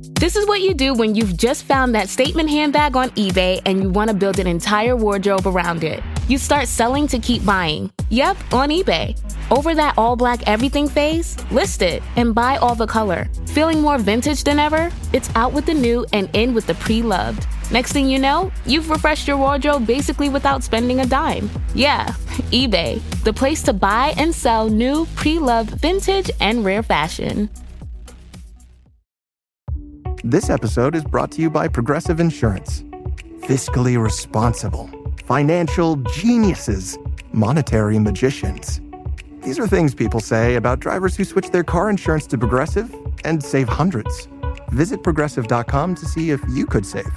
This is what you do when you've just found that statement handbag on eBay and you want to build an entire wardrobe around it. You start selling to keep buying. Yep, on eBay. Over that all-black everything phase? List it and buy all the color. Feeling more vintage than ever? It's out with the new and in with the pre-loved. Next thing you know, you've refreshed your wardrobe basically without spending a dime. Yeah, eBay, the place to buy and sell new, pre-loved, vintage, and rare fashion. This episode is brought to you by Progressive Insurance. Fiscally responsible, financial geniuses, monetary magicians. These are things people say about drivers who switch their car insurance to Progressive and save hundreds. Visit Progressive.com to see if you could save.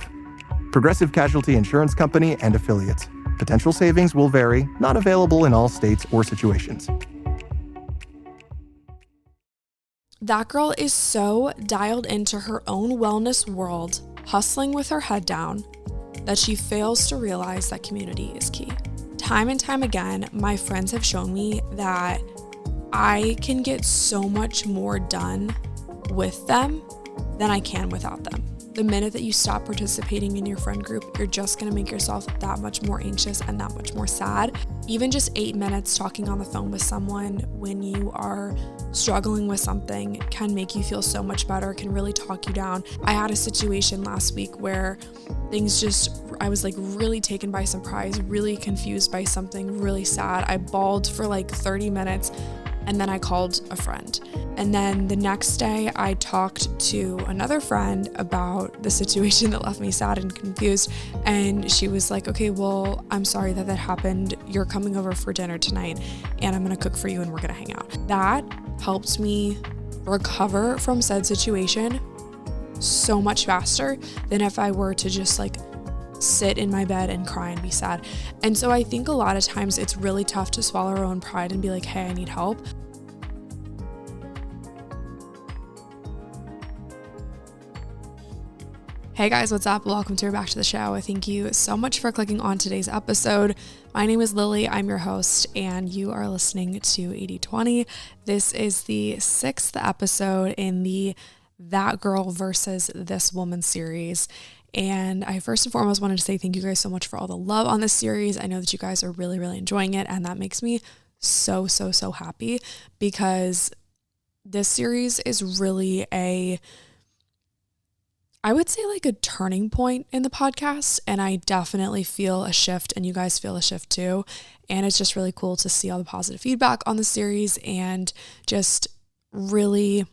Progressive Casualty Insurance Company and Affiliates. Potential savings will vary, not available in all states or situations. That girl is so dialed into her own wellness world, hustling with her head down, that she fails to realize that community is key. Time and time again, my friends have shown me that I can get so much more done with them than I can without them. The minute that you stop participating in your friend group, you're just gonna make yourself that much more anxious and that much more sad. Even just 8 minutes talking on the phone with someone when you are struggling with something can make you feel so much better, can really talk you down. I had a situation last week where I was like really taken by surprise, really confused by something really sad. I bawled for like 30 minutes and then I called a friend. And then the next day I talked to another friend about the situation that left me sad and confused. And she was like, okay, well, I'm sorry that happened. You're coming over for dinner tonight and I'm gonna cook for you and we're gonna hang out. That helped me recover from said situation so much faster than if I were to just like sit in my bed and cry and be sad. And so I think a lot of times it's really tough to swallow our own pride and be like, hey, I need help. Hey guys, what's up? Welcome back to the show. Thank you so much for clicking on today's episode. My name is Lily. I'm your host, and you are listening to 80/20. This is the 6th episode in the That Girl versus This Woman series. And I first and foremost wanted to say thank you guys so much for all the love on this series. I know that you guys are really, really enjoying it, and that makes me so happy because this series is really I would say like a turning point in the podcast, and I definitely feel a shift, and you guys feel a shift too. And it's just really cool to see all the positive feedback on the series and just really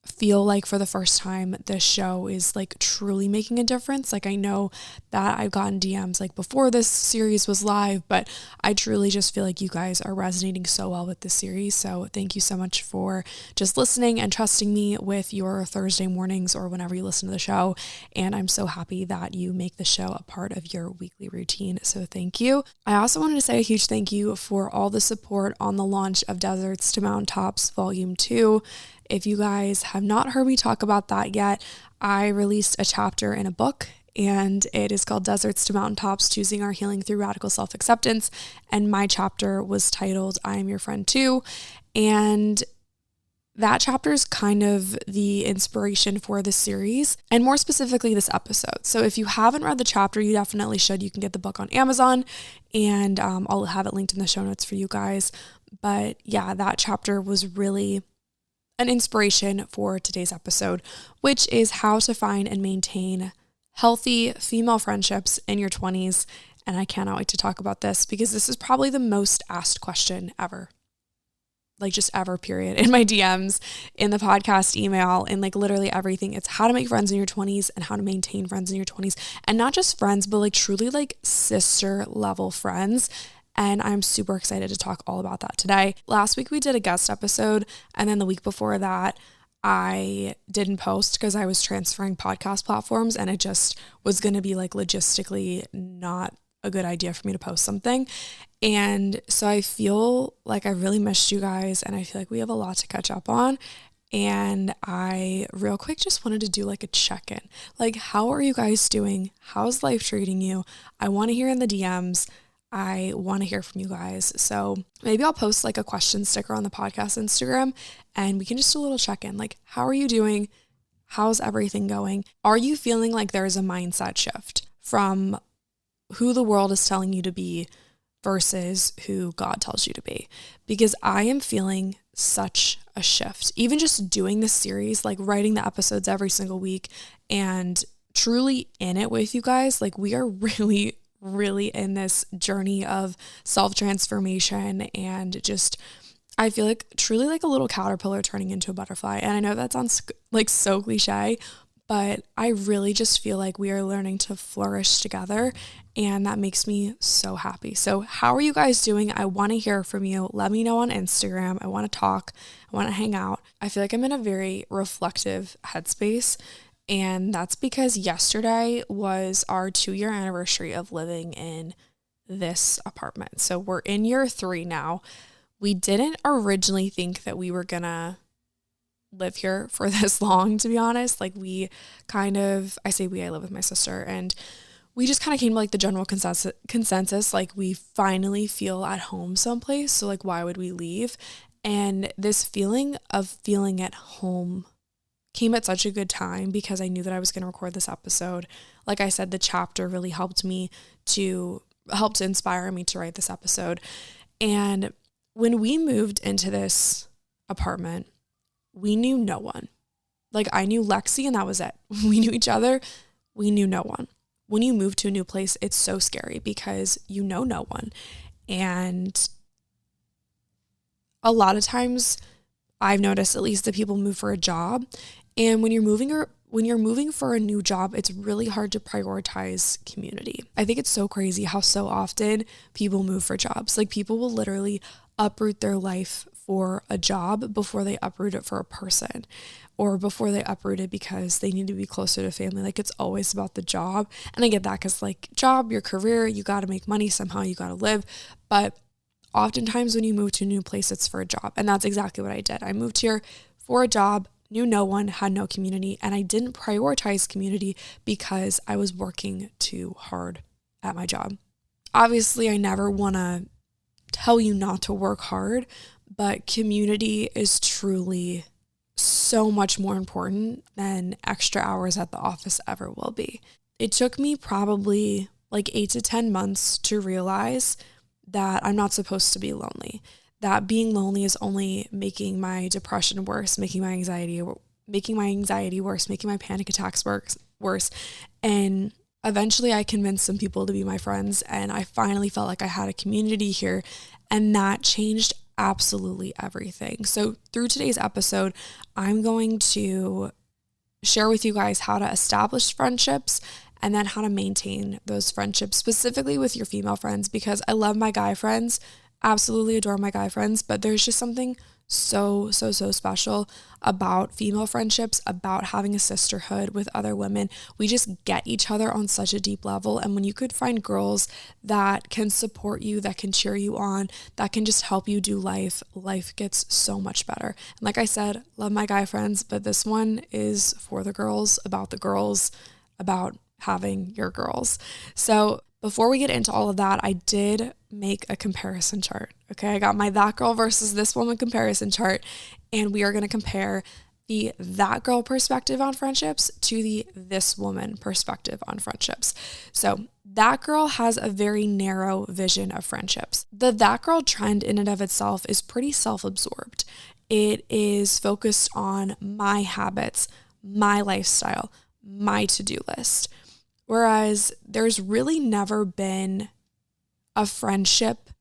feel like for the first time this show is like truly making a difference. Like I know that I've gotten DMs like before this series was live, but I truly just feel like you guys are resonating so well with this series. So thank you so much for just listening and trusting me with your Thursday mornings or whenever you listen to the show. And I'm so happy that you make the show a part of your weekly routine. So thank you. I also wanted to say a huge thank you for all the support on the launch of Deserts to Mountaintops Volume 2. If you guys have not heard me talk about that yet, I released a chapter in a book, and it is called Deserts to Mountaintops, Choosing Our Healing Through Radical Self-Acceptance. And my chapter was titled, I Am Your Friend Too. And that chapter is kind of the inspiration for this series, and more specifically this episode. So if you haven't read the chapter, you definitely should. You can get the book on Amazon, and I'll have it linked in the show notes for you guys. But yeah, that chapter was really an inspiration for today's episode, which is how to find and maintain healthy female friendships in your 20s. And I cannot wait to talk about this because this is probably the most asked question ever. Like just ever, period. In my DMs, in the podcast email, in like literally everything. It's how to make friends in your 20s and how to maintain friends in your 20s. And not just friends, but like truly like sister level friends. And I'm super excited to talk all about that today. Last week we did a guest episode, and then the week before that I didn't post because I was transferring podcast platforms, and it just was going to be like logistically not a good idea for me to post something. And so I feel like I really missed you guys, and I feel like we have a lot to catch up on. And I real quick just wanted to do like a check-in. Like, how are you guys doing? How's life treating you? I want to hear in the DMs. I want to hear from you guys. So maybe I'll post like a question sticker on the podcast Instagram, and we can just do a little check-in. Like, how are you doing? How's everything going? Are you feeling like there is a mindset shift from who the world is telling you to be versus who God tells you to be? Because I am feeling such a shift. Even just doing this series, like writing the episodes every single week and truly in it with you guys, like we are really, really in this journey of self-transformation and just, I feel like truly like a little caterpillar turning into a butterfly. And I know that sounds like so cliche, but I really just feel like we are learning to flourish together, and that makes me so happy. So how are you guys doing? I want to hear from you. Let me know on Instagram. I want to talk. I want to hang out. I feel like I'm in a very reflective headspace, and that's because yesterday was our 2-year anniversary of living in this apartment. So we're in year 3 now. We didn't originally think that we were gonna live here for this long, to be honest. Like I live with my sister, and we just kind of came to like the general consensus, like we finally feel at home someplace. So like, why would we leave? And this feeling of feeling at home came at such a good time because I knew that I was going to record this episode. Like I said, the chapter really helped to inspire me to write this episode. And when we moved into this apartment, we knew no one. Like I knew Lexi and that was it. We knew each other. We knew no one. When you move to a new place, it's so scary because you know no one. And a lot of times I've noticed at least that people move for a job. And when you're moving for a new job, it's really hard to prioritize community. I think it's so crazy how so often people move for jobs. Like people will literally uproot their life for a job before they uproot it for a person, or before they uproot it because they need to be closer to family. Like it's always about the job. And I get that because like job, your career, you got to make money somehow, you got to live. But oftentimes when you move to a new place, it's for a job. And that's exactly what I did. I moved here for a job, knew no one, had no community, and I didn't prioritize community because I was working too hard at my job. Obviously, I never want to tell you not to work hard, but community is truly so much more important than extra hours at the office ever will be. It took me probably like 8 to 10 months to realize that I'm not supposed to be lonely. That being lonely is only making my depression worse, making my anxiety worse, making my panic attacks worse. And eventually I convinced some people to be my friends, and I finally felt like I had a community here, and that changed absolutely everything. So through today's episode, I'm going to share with you guys how to establish friendships and then how to maintain those friendships, specifically with your female friends, because I love my guy friends, absolutely adore my guy friends, but there's just something so special about female friendships, about having a sisterhood with other women. We just get each other on such a deep level. And when you could find girls that can support you, that can cheer you on, that can just help you do life gets so much better. And like I said, love my guy friends, but this one is for the girls, about having your girls. So before we get into all of that, I did make a comparison chart. Okay, I got my that girl versus this woman comparison chart, and we are going to compare the that girl perspective on friendships to the this woman perspective on friendships. So that girl has a very narrow vision of friendships. The that girl trend in and of itself is pretty self-absorbed. It is focused on my habits, my lifestyle, my to-do list. Whereas there's really never been a friendship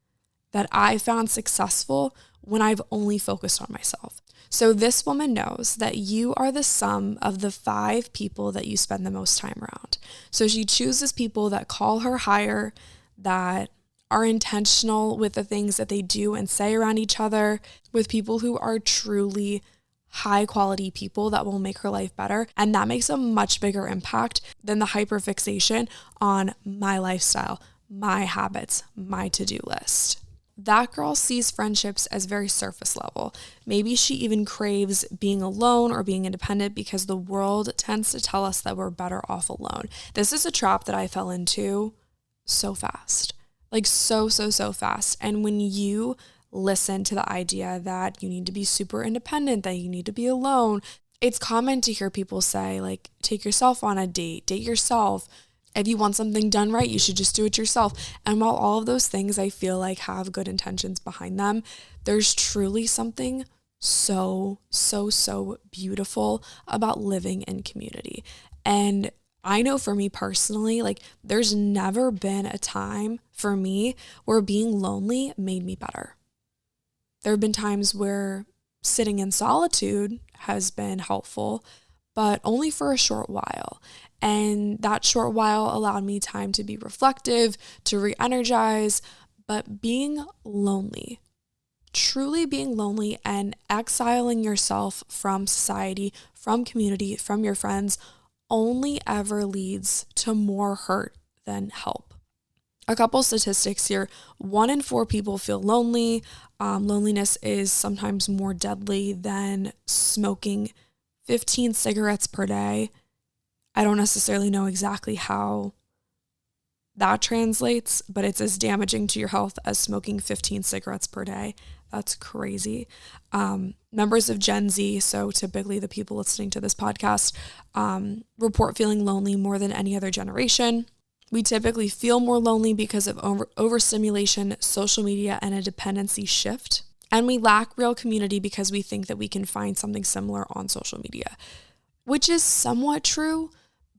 that I found successful when I've only focused on myself. So this woman knows that you are the sum of the 5 people that you spend the most time around. So she chooses people that call her higher, that are intentional with the things that they do and say around each other, with people who are truly high quality people that will make her life better. And that makes a much bigger impact than the hyperfixation on my lifestyle, my habits, my to-do list. That girl sees friendships as very surface level. Maybe she even craves being alone or being independent because the world tends to tell us that we're better off alone. This is a trap that I fell into so fast, like so fast. And when you listen to the idea that you need to be super independent, that you need to be alone, It's common to hear people say, like, take yourself on a date yourself. If you want something done right, you should just do it yourself. And while all of those things I feel like have good intentions behind them, there's truly something so beautiful about living in community. And I know for me personally, like, there's never been a time for me where being lonely made me better. There have been times where sitting in solitude has been helpful, but only for a short while. And that short while allowed me time to be reflective, to re-energize. But being lonely, truly being lonely and exiling yourself from society, from community, from your friends, only ever leads to more hurt than help. A couple statistics here. 1 in 4 people feel lonely. Loneliness is sometimes more deadly than smoking 15 cigarettes per day. I don't necessarily know exactly how that translates, but it's as damaging to your health as smoking 15 cigarettes per day. That's crazy. Members of Gen Z, so typically the people listening to this podcast, report feeling lonely more than any other generation. We typically feel more lonely because of overstimulation, social media, and a dependency shift. And we lack real community because we think that we can find something similar on social media, which is somewhat true,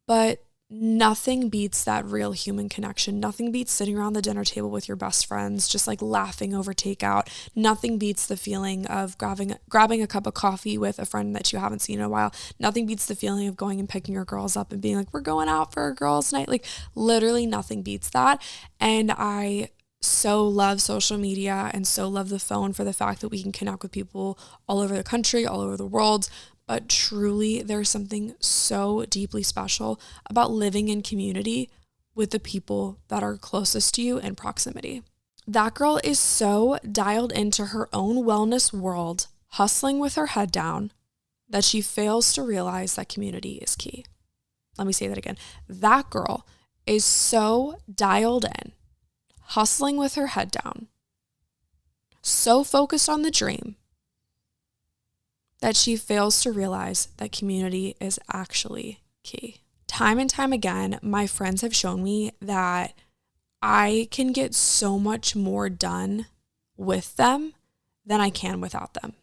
but nothing beats that real human connection. Nothing beats sitting around the dinner table with your best friends, just like laughing over takeout. Nothing beats the feeling of grabbing a cup of coffee with a friend that you haven't seen in a while. Nothing beats the feeling of going and picking your girls up and being like, we're going out for a girls' night. Like, literally nothing beats that. And I so love social media and so love the phone for the fact that we can connect with people all over the country, all over the world. But truly, there's something so deeply special about living in community with the people that are closest to you in proximity. That girl is so dialed into her own wellness world, hustling with her head down, that she fails to realize that community is key. Let me say that again. That girl is so dialed in, hustling with her head down, so focused on the dream, that she fails to realize that community is actually key. Time and time again, my friends have shown me that I can get so much more done with them than I can without them.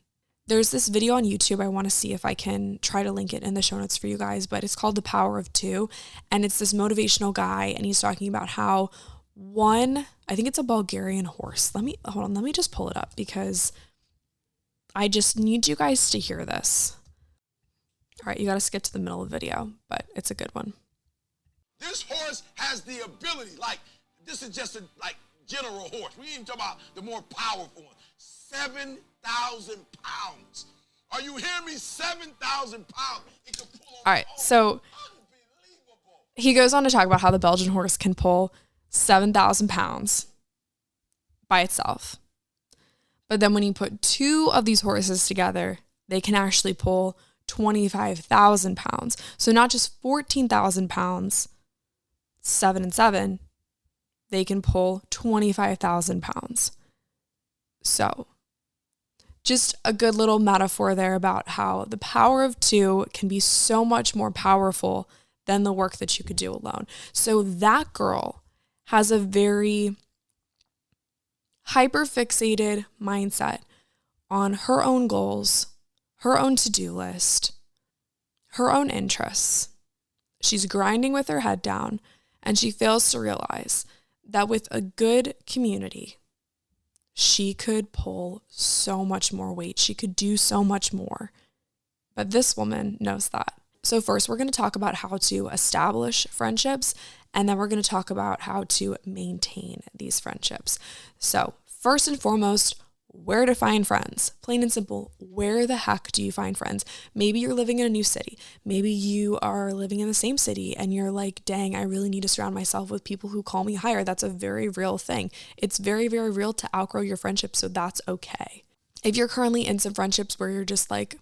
There's this video on YouTube. I want to see if I can try to link it in the show notes for you guys, but it's called The Power of Two. And it's this motivational guy, and he's talking about how I think it's a Bulgarian horse. Let me just pull it up because I just need you guys to hear this. All right, you got to skip to the middle of the video, but it's a good one. This horse has the ability, like, this is just a general horse. We ain't talking about the more powerful one. 7,000 pounds. Are you hearing me? 7,000 pounds. It can pull on. All right, so he goes on to talk about how the Belgian horse can pull 7,000 pounds by itself. But then when you put 2 of these horses together, they can actually pull 25,000 pounds. So not just 14,000 pounds, 7 and 7, they can pull 25,000 pounds. So just a good little metaphor there about how the power of 2 can be so much more powerful than the work that you could do alone. So that girl has a very hyper-fixated mindset on her own goals, her own to-do list, her own interests. She's grinding with her head down, and she fails to realize that with a good community, she could pull so much more weight. She could do so much more. But this woman knows that. So first, we're going to talk about how to establish friendships, and then we're going to talk about how to maintain these friendships. So first and foremost, where to find friends. Plain and simple, where the heck do you find friends? Maybe you're living in a new city. Maybe you are living in the same city and you're like, dang, I really need to surround myself with people who call me higher. That's a very real thing. It's very, very real to outgrow your friendship, so that's okay. If you're currently in some friendships where you're just like,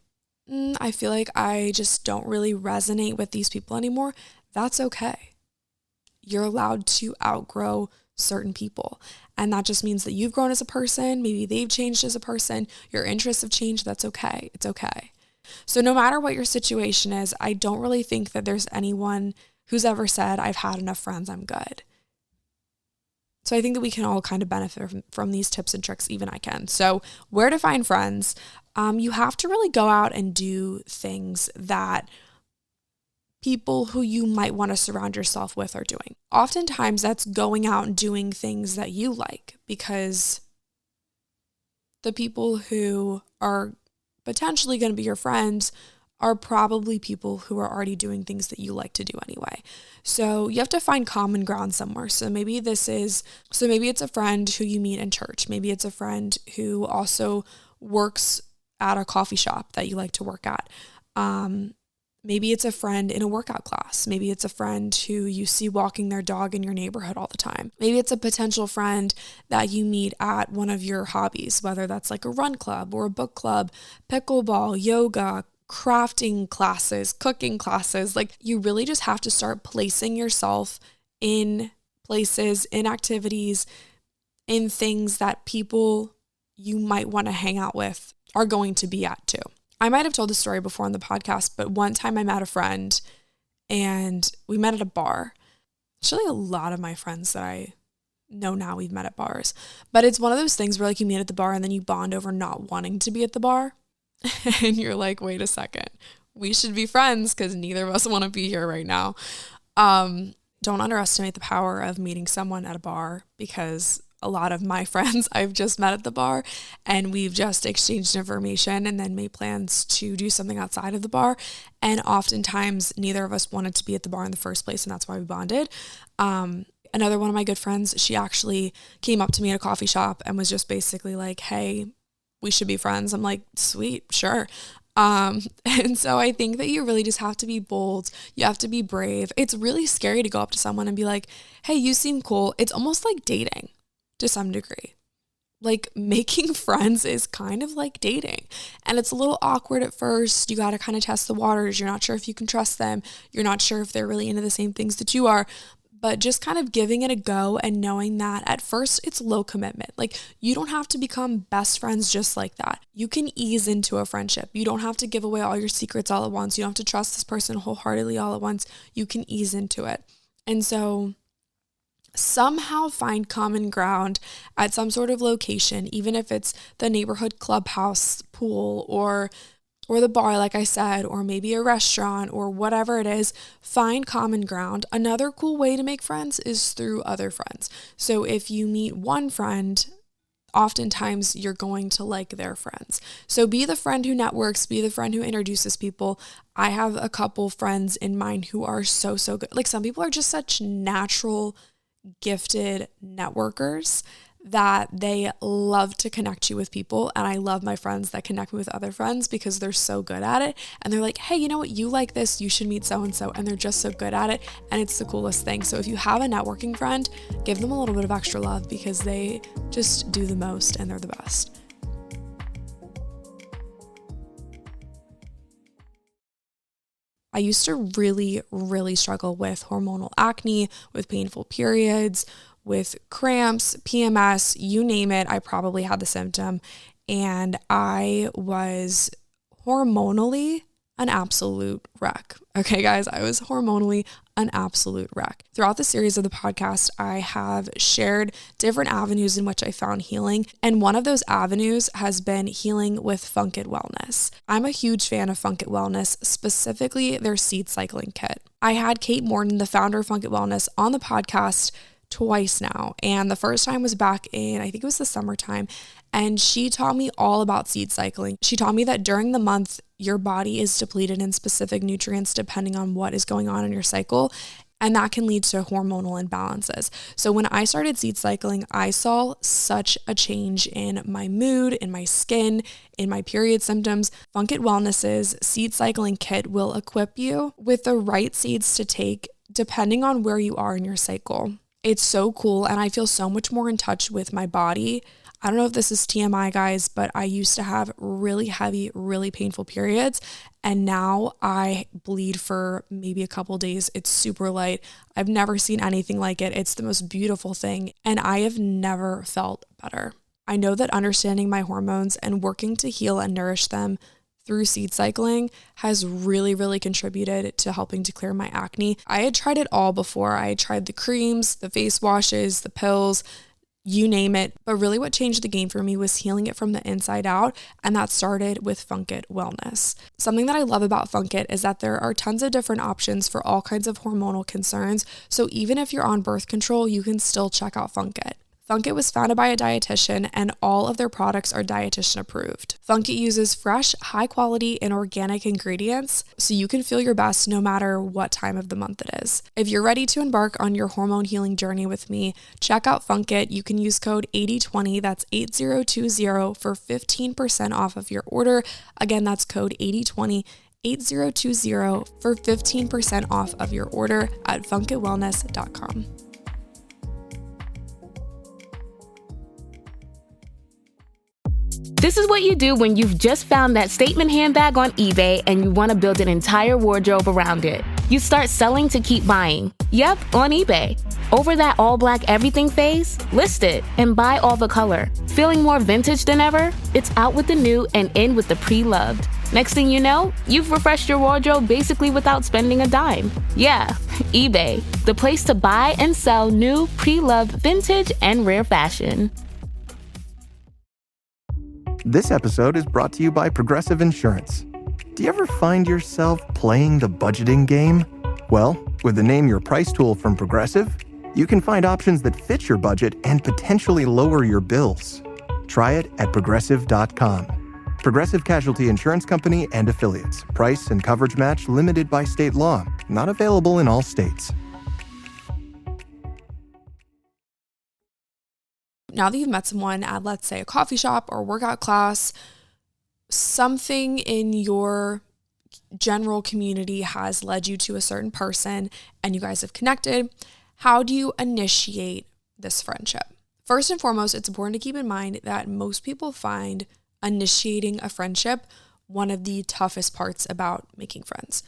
I feel like I just don't really resonate with these people anymore, that's okay. You're allowed to outgrow certain people. And that just means that you've grown as a person. Maybe they've changed as a person. Your interests have changed. That's okay. It's okay. So no matter what your situation is, I don't really think that there's anyone who's ever said, I've had enough friends, I'm good. So I think that we can all kind of benefit from these tips and tricks, even I can. So where to find friends? You have to really go out and do things that people who you might want to surround yourself with are doing. Oftentimes that's going out and doing things that you like, because the people who are potentially going to be your friends are probably people who are already doing things that you like to do anyway. So you have to find common ground somewhere. So maybe it's a friend who you meet in church. Maybe it's a friend who also works at a coffee shop that you like to work at. Maybe it's a friend in a workout class. Maybe it's a friend who you see walking their dog in your neighborhood all the time. Maybe it's a potential friend that you meet at one of your hobbies, whether that's like a run club or a book club, pickleball, yoga, crafting classes, cooking classes. Like, you really just have to start placing yourself in places, in activities, in things that people you might want to hang out with are going to be at too. I might have told the story before on the podcast, but one time I met a friend and we met at a bar. Actually, a lot of my friends that I know now, we've met at bars, but it's one of those things where like you meet at the bar and then you bond over not wanting to be at the bar. And you're like, wait a second, we should be friends because neither of us want to be here right now. Don't underestimate the power of meeting someone at a bar, because a lot of my friends I've just met at the bar and we've just exchanged information and then made plans to do something outside of the bar. And oftentimes neither of us wanted to be at the bar in the first place, and that's why we bonded. Another one of my good friends, she actually came up to me at a coffee shop and was just basically like, hey, we should be friends. I'm like, sweet, sure. And so I think that you really just have to be bold. You have to be brave. It's really scary to go up to someone and be like, hey, you seem cool. It's almost like dating to some degree. Like, making friends is kind of like dating, and it's a little awkward at first. You got to kind of test the waters. You're not sure if you can trust them. You're not sure if they're really into the same things that you are. But just kind of giving it a go and knowing that at first it's low commitment. Like, you don't have to become best friends just like that. You can ease into a friendship. You don't have to give away all your secrets all at once. You don't have to trust this person wholeheartedly all at once. You can ease into it. And so somehow find common ground at some sort of location, even if it's the neighborhood clubhouse, pool, or the bar, like I said, or maybe a restaurant or whatever it is. Find common ground. Another cool way to make friends is through other friends. So if you meet one friend, oftentimes you're going to like their friends. So be the friend who networks, be the friend who introduces people. I have a couple friends in mind who are so good. Like, some people are just such natural, gifted networkers that they love to connect you with people. And I love my friends that connect me with other friends because they're so good at it. And they're like, hey, you know what? You like this, you should meet so-and-so. And they're just so good at it. And it's the coolest thing. So if you have a networking friend, give them a little bit of extra love because they just do the most and they're the best. I used to really, really struggle with hormonal acne, with painful periods, with cramps, PMS, you name it. I probably had the symptom, and I was hormonally an absolute wreck. Okay, guys, I was hormonally an absolute wreck. Throughout the series of the podcast, I have shared different avenues in which I found healing, and one of those avenues has been healing with Funk It Wellness. I'm a huge fan of Funk It Wellness, specifically their seed cycling kit. I had Kate Morton, the founder of Funk It Wellness, on the podcast twice now. And the first time was back in, I think it was the summertime. And she taught me all about seed cycling. She taught me that during the month, your body is depleted in specific nutrients depending on what is going on in your cycle. And that can lead to hormonal imbalances. So when I started seed cycling, I saw such a change in my mood, in my skin, in my period symptoms. Funk It Wellness's seed cycling kit will equip you with the right seeds to take depending on where you are in your cycle. It's so cool, and I feel so much more in touch with my body. I don't know if this is TMI, guys, but I used to have really heavy, really painful periods, and now I bleed for maybe a couple days. It's super light. I've never seen anything like it. It's the most beautiful thing, and I have never felt better. I know that understanding my hormones and working to heal and nourish them through seed cycling has really, really contributed to helping to clear my acne. I had tried it all before. I had tried the creams, the face washes, the pills, you name it. But really what changed the game for me was healing it from the inside out. And that started with Funk It Wellness. Something that I love about Funk It is that there are tons of different options for all kinds of hormonal concerns. So even if you're on birth control, you can still check out Funk It. Funk It was founded by a dietitian and all of their products are dietitian approved. Funk It uses fresh, high quality and organic ingredients so you can feel your best no matter what time of the month it is. If you're ready to embark on your hormone healing journey with me, check out Funk It. You can use code 8020, that's 8020 for 15% off of your order. Again, that's code 8020. 8020 for 15% off of your order at funkitwellness.com. This is what you do when you've just found that statement handbag on eBay and you want to build an entire wardrobe around it. You start selling to keep buying. Yep, on eBay. Over that all black everything phase? List it and buy all the color. Feeling more vintage than ever? It's out with the new and in with the pre-loved. Next thing you know, you've refreshed your wardrobe basically without spending a dime. Yeah, eBay, the place to buy and sell new, pre-loved, vintage, and rare fashion. This episode is brought to you by Progressive Insurance. Do you ever find yourself playing the budgeting game? Well, with the Name Your Price tool from Progressive, you can find options that fit your budget and potentially lower your bills. Try it at progressive.com. Progressive Casualty Insurance Company and Affiliates. Price and coverage match limited by state law. Not available in all states. Now that you've met someone at, let's say, a coffee shop or workout class, something in your general community has led you to a certain person and you guys have connected. How do you initiate this friendship? First and foremost, it's important to keep in mind that most people find initiating a friendship one of the toughest parts about making friends.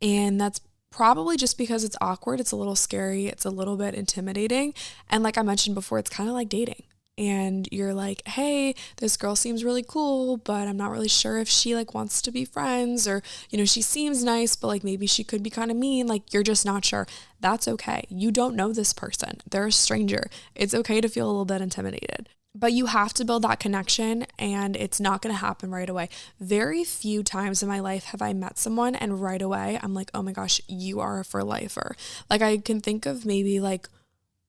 And that's probably just because it's awkward, it's a little scary, it's a little bit intimidating. And like I mentioned before, it's kind of like dating. And you're like, hey, this girl seems really cool, but I'm not really sure if she like wants to be friends, or, you know, she seems nice, but like maybe she could be kind of mean. Like you're just not sure. That's okay. You don't know this person. They're a stranger. It's okay to feel a little bit intimidated. But you have to build that connection, and it's not going to happen right away. Very few times in my life have I met someone and right away I'm like, oh my gosh, you are a for lifer. Like I can think of maybe like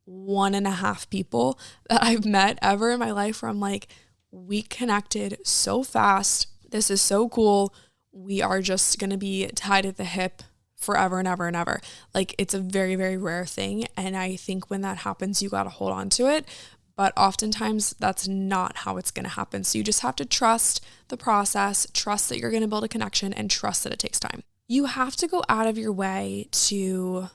1.5 people that I've met ever in my life where I'm like, we connected so fast. This is so cool. We are just going to be tied at the hip forever and ever and ever. Like it's a very, very rare thing. And I think when that happens, you got to hold on to it. But oftentimes that's not how it's going to happen. So you just have to trust the process, trust that you're going to build a connection, and trust that it takes time. You have to go out of your way to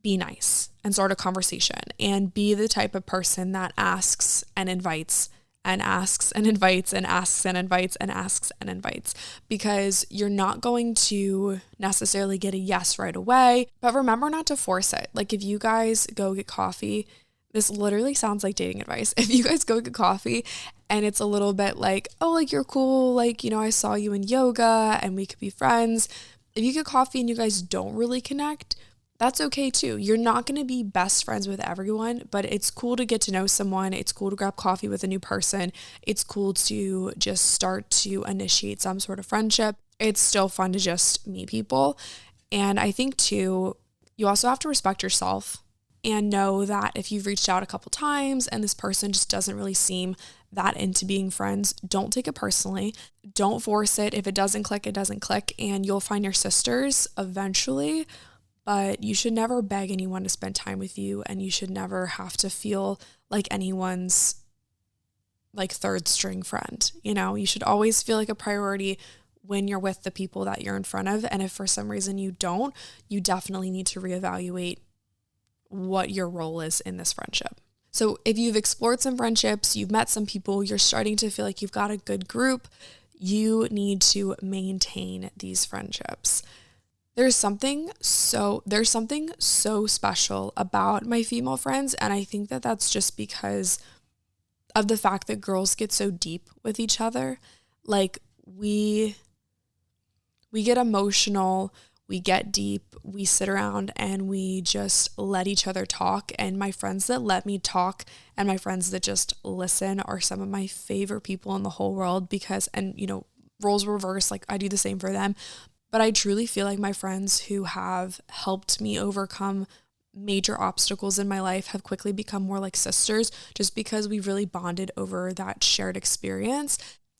be nice and start a conversation and be the type of person that asks and invites and asks and invites and asks and invites and asks and invites, because you're not going to necessarily get a yes right away. But remember not to force it. Like if you guys go get coffee, this literally sounds like dating advice. If you guys go get coffee and it's a little bit like, oh, like you're cool, like, you know, I saw you in yoga and we could be friends. If you get coffee and you guys don't really connect, that's okay too. You're not going to be best friends with everyone, but it's cool to get to know someone. It's cool to grab coffee with a new person. It's cool to just start to initiate some sort of friendship. It's still fun to just meet people. And I think too, you also have to respect yourself and know that if you've reached out a couple times and this person just doesn't really seem that into being friends, don't take it personally. Don't force it. If it doesn't click, it doesn't click, and you'll find your sisters eventually. But you should never beg anyone to spend time with you, and you should never have to feel like anyone's like third string friend. You know, you should always feel like a priority when you're with the people that you're in front of. And if for some reason you don't, you definitely need to reevaluate what your role is in this friendship. So if you've explored some friendships, you've met some people, you're starting to feel like you've got a good group, you need to maintain these friendships. There's something so special about my female friends, and I think that that's just because of the fact that girls get so deep with each other. Like we We get emotional, we get deep, we sit around and we just let each other talk. And my friends that let me talk and my friends that just listen are some of my favorite people in the whole world because, and you know, roles reverse, like I do the same for them. But I truly feel like my friends who have helped me overcome major obstacles in my life have quickly become more like sisters just because we really bonded over that shared experience.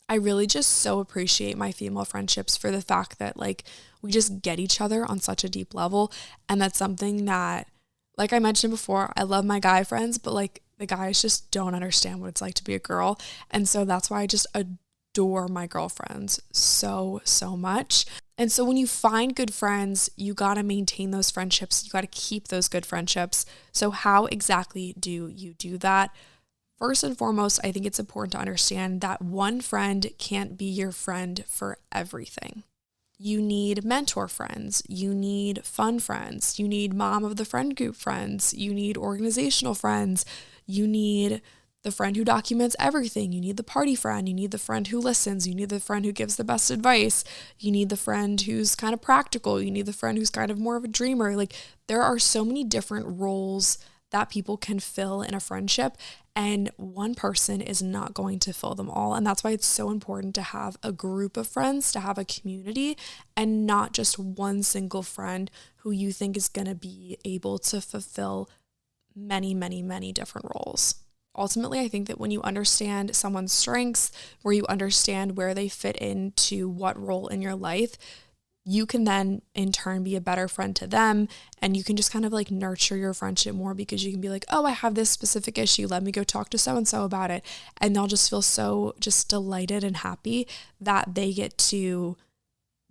I really just so appreciate my female friendships for the fact that like we just get each other on such a deep level. And that's something that, like I mentioned before, I love my guy friends, but like the guys just don't understand what it's like to be a girl. And so that's why I just adore my girlfriends so much. And so when you find good friends, you got to maintain those friendships. You got to keep those good friendships. So how exactly do you do that? First and foremost, I think it's important to understand that one friend can't be your friend for everything. You need mentor friends. You need fun friends. You need mom of the friend group friends. You need organizational friends. You need the friend who documents everything. You need the party friend. You need the friend who listens. You need the friend who gives the best advice. You need the friend who's kind of practical. You need the friend who's kind of more of a dreamer. Like there are so many different roles that people can fill in a friendship, and one person is not going to fill them all. And that's why it's so important to have a group of friends, to have a community, and not just one single friend who you think is going to be able to fulfill many different roles. Ultimately, I think that when you understand someone's strengths, where you understand where they fit into what role in your life, you can then in turn be a better friend to them, and you can just kind of like nurture your friendship more because you can be like, oh, I have this specific issue. Let me go talk to so-and-so about it. And they'll just feel so just delighted and happy that they get to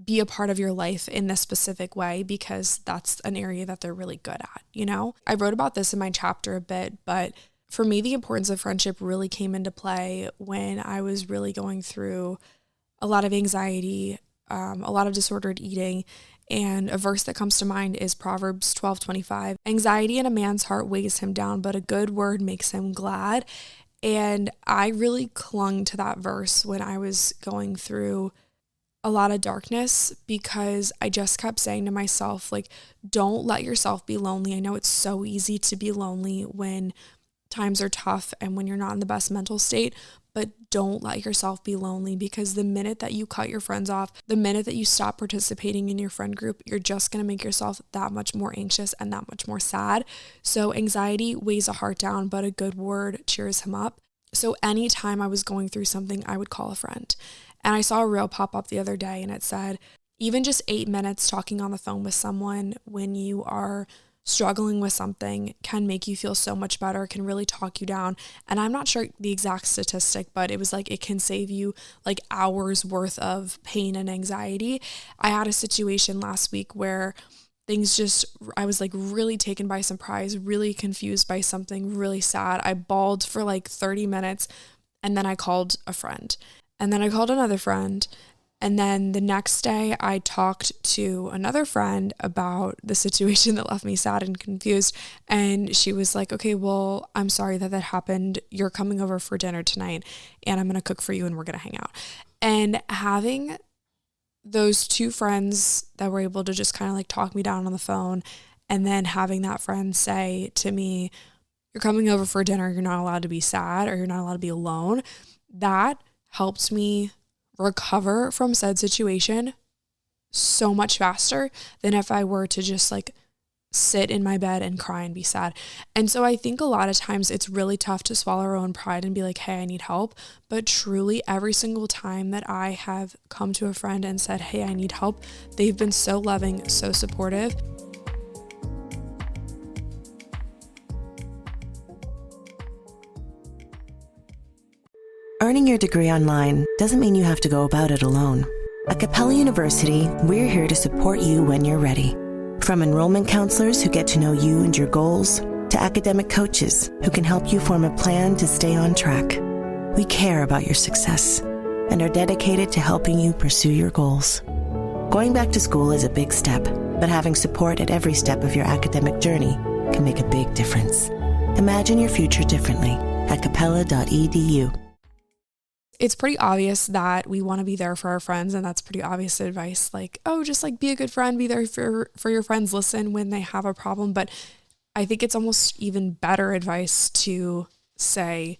be a part of your life in this specific way because that's an area that they're really good at, you know? I wrote about this in my chapter a bit, but for me, the importance of friendship really came into play when I was really going through a lot of anxiety, a lot of disordered eating, and a verse that comes to mind is Proverbs 12:25. Anxiety in a man's heart weighs him down, but a good word makes him glad. And I really clung to that verse when I was going through a lot of darkness because I just kept saying to myself, like, don't let yourself be lonely. I know it's so easy to be lonely when times are tough and when you're not in the best mental state, but don't let yourself be lonely because the minute that you cut your friends off, the minute that you stop participating in your friend group, you're just going to make yourself that much more anxious and that much more sad. So anxiety weighs a heart down, but a good word cheers him up. So anytime I was going through something, I would call a friend. And I saw a reel pop up the other day and it said, even just 8 minutes talking on the phone with someone when you are struggling with something can make you feel so much better, can really talk you down. And I'm not sure the exact statistic, but it was like it can save you like hours worth of pain and anxiety. I had a situation last week where I was like really taken by surprise, really confused by something really sad. I bawled for like 30 minutes and then I called a friend and then I called another friend. And then the next day I talked to another friend about the situation that left me sad and confused. And she was like, okay, well, I'm sorry that happened. You're coming over for dinner tonight and I'm going to cook for you and we're going to hang out. And having those two friends that were able to just kind of like talk me down on the phone, and then having that friend say to me, you're coming over for dinner, you're not allowed to be sad or you're not allowed to be alone, that helped me recover from said situation so much faster than if I were to just like sit in my bed and cry and be sad. And so I think a lot of times it's really tough to swallow our own pride and be like, hey, I need help. But truly every single time that I have come to a friend and said, hey, I need help, they've been so loving, so supportive. Earning your degree online doesn't mean you have to go about it alone. At Capella University, we're here to support you when you're ready. From enrollment counselors who get to know you and your goals, to academic coaches who can help you form a plan to stay on track. We care about your success and are dedicated to helping you pursue your goals. Going back to school is a big step, but having support at every step of your academic journey can make a big difference. Imagine your future differently at capella.edu. It's pretty obvious that we want to be there for our friends, and that's pretty obvious advice. Like, oh, just like be a good friend, be there for your friends, listen when they have a problem. But I think it's almost even better advice to say,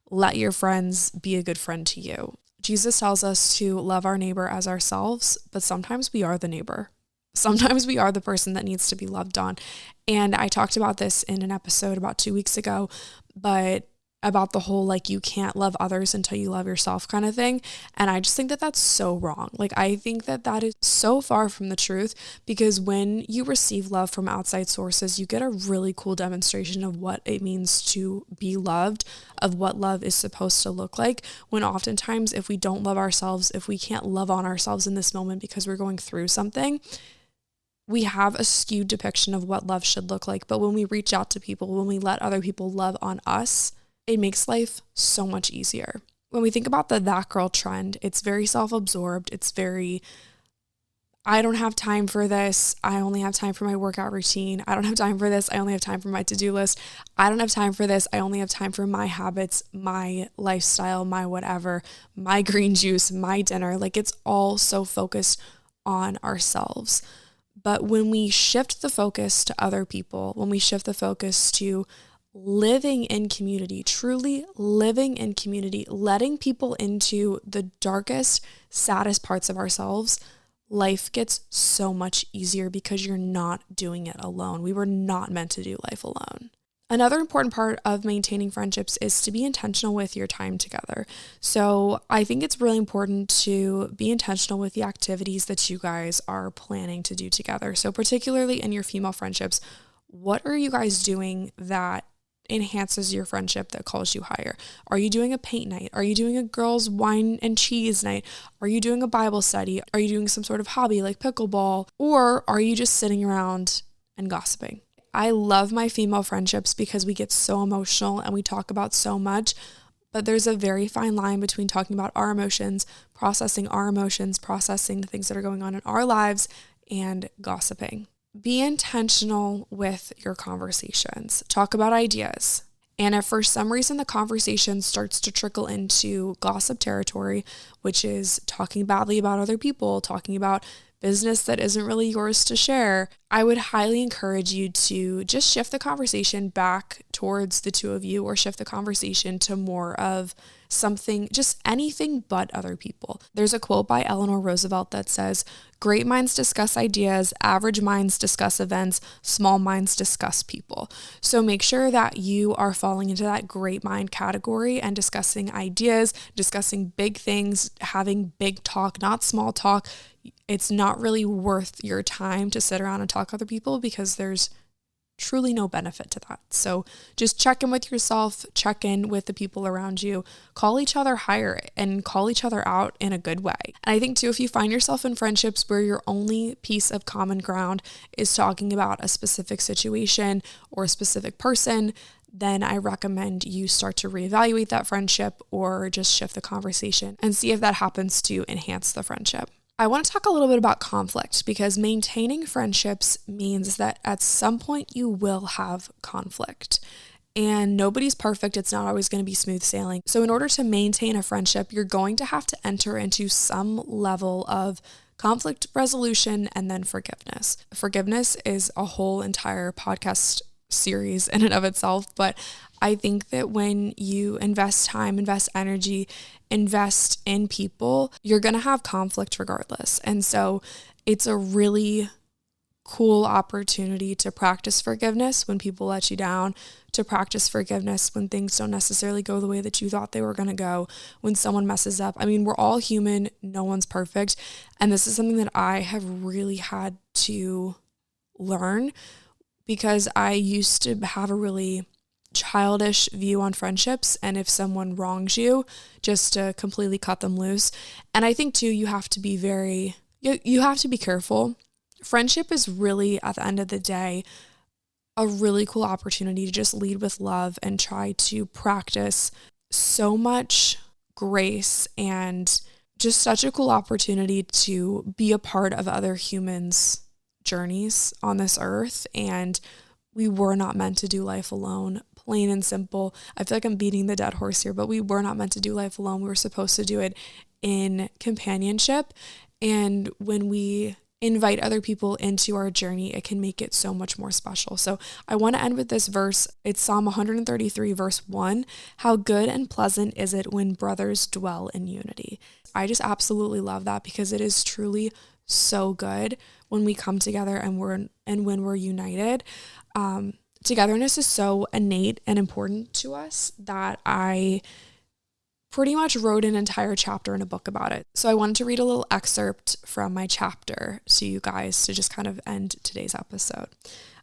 let your friends be a good friend to you. Jesus tells us to love our neighbor as ourselves, but sometimes we are the neighbor. Sometimes we are the person that needs to be loved on. And I talked about this in an episode about 2 weeks ago, but about the whole, like, you can't love others until you love yourself kind of thing. And I just think that that's so wrong. Like, I think that that is so far from the truth, because when you receive love from outside sources, you get a really cool demonstration of what it means to be loved, of what love is supposed to look like, when oftentimes if we don't love ourselves, if we can't love on ourselves in this moment because we're going through something, we have a skewed depiction of what love should look like. But when we reach out to people, when we let other people love on us, it makes life so much easier. When we think about the that girl trend, it's very self-absorbed. It's very, I don't have time for this. I only have time for my workout routine. I don't have time for this. I only have time for my to-do list. I don't have time for this. I only have time for my habits, my lifestyle, my whatever, my green juice, my dinner. Like, it's all so focused on ourselves. But when we shift the focus to other people, when we shift the focus to living in community, truly living in community, letting people into the darkest, saddest parts of ourselves, life gets so much easier because you're not doing it alone. We were not meant to do life alone. Another important part of maintaining friendships is to be intentional with your time together. So I think it's really important to be intentional with the activities that you guys are planning to do together. So particularly in your female friendships, what are you guys doing that enhances your friendship, that calls you higher? Are you doing a paint night? Are you doing a girls' wine and cheese night? Are you doing a Bible study? Are you doing some sort of hobby like pickleball? Or are you just sitting around and gossiping? I love my female friendships because we get so emotional and we talk about so much, but there's a very fine line between talking about our emotions, processing the things that are going on in our lives, and gossiping. Be intentional with your conversations. Talk about ideas. And if for some reason the conversation starts to trickle into gossip territory, which is talking badly about other people, talking about business that isn't really yours to share, I would highly encourage you to just shift the conversation back towards the two of you, or shift the conversation to more of something, just anything but other people. There's a quote by Eleanor Roosevelt that says, "Great minds discuss ideas, average minds discuss events, small minds discuss people." So make sure that you are falling into that great mind category and discussing ideas, discussing big things, having big talk, not small talk. It's not really worth your time to sit around and talk to other people because there's truly no benefit to that. So just check in with yourself, check in with the people around you, call each other higher and call each other out in a good way. And I think too, if you find yourself in friendships where your only piece of common ground is talking about a specific situation or a specific person, then I recommend you start to reevaluate that friendship or just shift the conversation and see if that happens to enhance the friendship. I want to talk a little bit about conflict, because maintaining friendships means that at some point you will have conflict, and nobody's perfect. It's not always going to be smooth sailing. So in order to maintain a friendship, you're going to have to enter into some level of conflict resolution and then forgiveness. Forgiveness is a whole entire podcast series in and of itself, but I think that when you invest time, invest energy, invest in people, you're going to have conflict regardless. And so it's a really cool opportunity to practice forgiveness when people let you down, to practice forgiveness when things don't necessarily go the way that you thought they were going to go, when someone messes up. I mean, we're all human. No one's perfect. And this is something that I have really had to learn, because I used to have a really childish view on friendships, and if someone wrongs you, just to completely cut them loose. And I think too, you have to be careful. Friendship is really, at the end of the day, a really cool opportunity to just lead with love and try to practice so much grace, and just such a cool opportunity to be a part of other humans' journeys on this earth and we were not meant to do life alone, plain and simple. I feel like I'm beating the dead horse here, but we were not meant to do life alone. We were supposed to do it in companionship. And when we invite other people into our journey, it can make it so much more special. So I want to end with this verse. It's Psalm 133, verse 1. How good and pleasant is it when brothers dwell in unity. I just absolutely love that, because it is truly so good when we come together and when we're united. Togetherness is so innate and important to us that I pretty much wrote an entire chapter in a book about it. So I wanted to read a little excerpt from my chapter to you guys to just kind of end today's episode.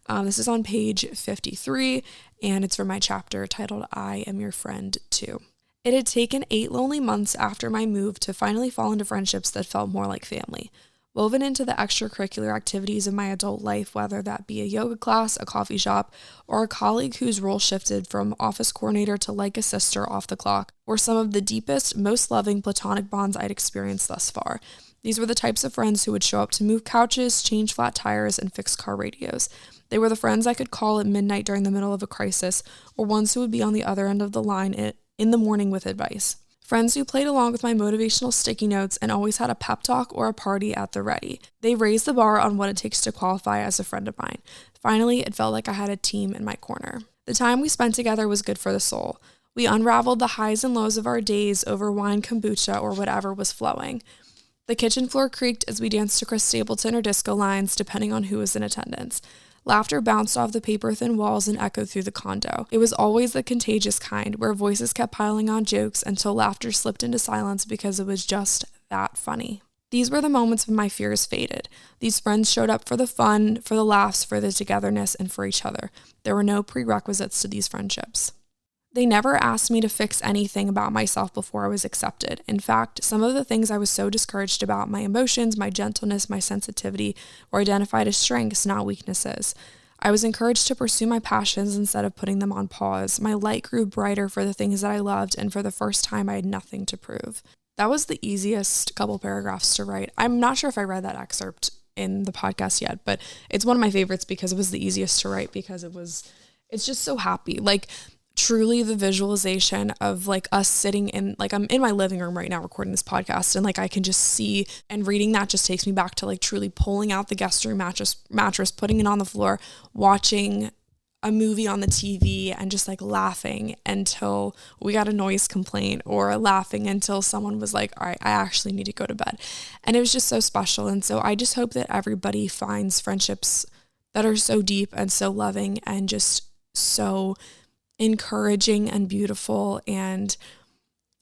This is on page 53, and it's from my chapter titled, I Am Your Friend Too. It had taken 8 lonely months after my move to finally fall into friendships that felt more like family. Woven into the extracurricular activities of my adult life, whether that be a yoga class, a coffee shop, or a colleague whose role shifted from office coordinator to like a sister off the clock, were some of the deepest, most loving platonic bonds I'd experienced thus far. These were the types of friends who would show up to move couches, change flat tires, and fix car radios. They were the friends I could call at midnight during the middle of a crisis, or ones who would be on the other end of the line in the morning with advice. Friends who played along with my motivational sticky notes and always had a pep talk or a party at the ready. They raised the bar on what it takes to qualify as a friend of mine. Finally, it felt like I had a team in my corner. The time we spent together was good for the soul. We unraveled the highs and lows of our days over wine, kombucha, or whatever was flowing. The kitchen floor creaked as we danced to Chris Stapleton or disco lines, depending on who was in attendance. Laughter bounced off the paper-thin walls and echoed through the condo. It was always the contagious kind, where voices kept piling on jokes until laughter slipped into silence because it was just that funny. These were the moments when my fears faded. These friends showed up for the fun, for the laughs, for the togetherness, and for each other. There were no prerequisites to these friendships. They never asked me to fix anything about myself before I was accepted. In fact, some of the things I was so discouraged about, my emotions, my gentleness, my sensitivity, were identified as strengths, not weaknesses. I was encouraged to pursue my passions instead of putting them on pause. My light grew brighter for the things that I loved, and for the first time, I had nothing to prove. That was the easiest couple paragraphs to write. I'm not sure if I read that excerpt in the podcast yet, but it's one of my favorites because it was the easiest to write, because it's just so happy. Like, truly the visualization of like us sitting in, like, I'm in my living room right now recording this podcast, and like I can just see, and reading that just takes me back to like truly pulling out the guest room mattress, putting it on the floor, watching a movie on the TV, and just like laughing until we got a noise complaint, or laughing until someone was like, all right, I actually need to go to bed. And it was just so special. And so I just hope that everybody finds friendships that are so deep and so loving and just so encouraging and beautiful, and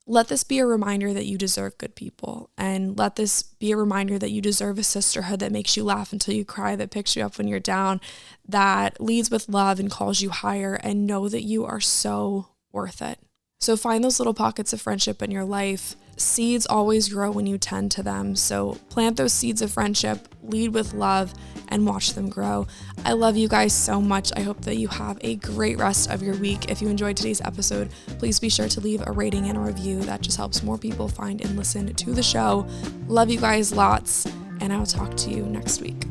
let this be a reminder that you deserve good people, and let this be a reminder that you deserve a sisterhood that makes you laugh until you cry, that picks you up when you're down, that leads with love and calls you higher, and know that you are so worth it. So find those little pockets of friendship in your life. Seeds always grow when you tend to them. So plant those seeds of friendship, lead with love, and watch them grow. I love you guys so much. I hope that you have a great rest of your week. If you enjoyed today's episode, please be sure to leave a rating and a review. That just helps more people find and listen to the show. Love you guys lots, and I'll talk to you next week.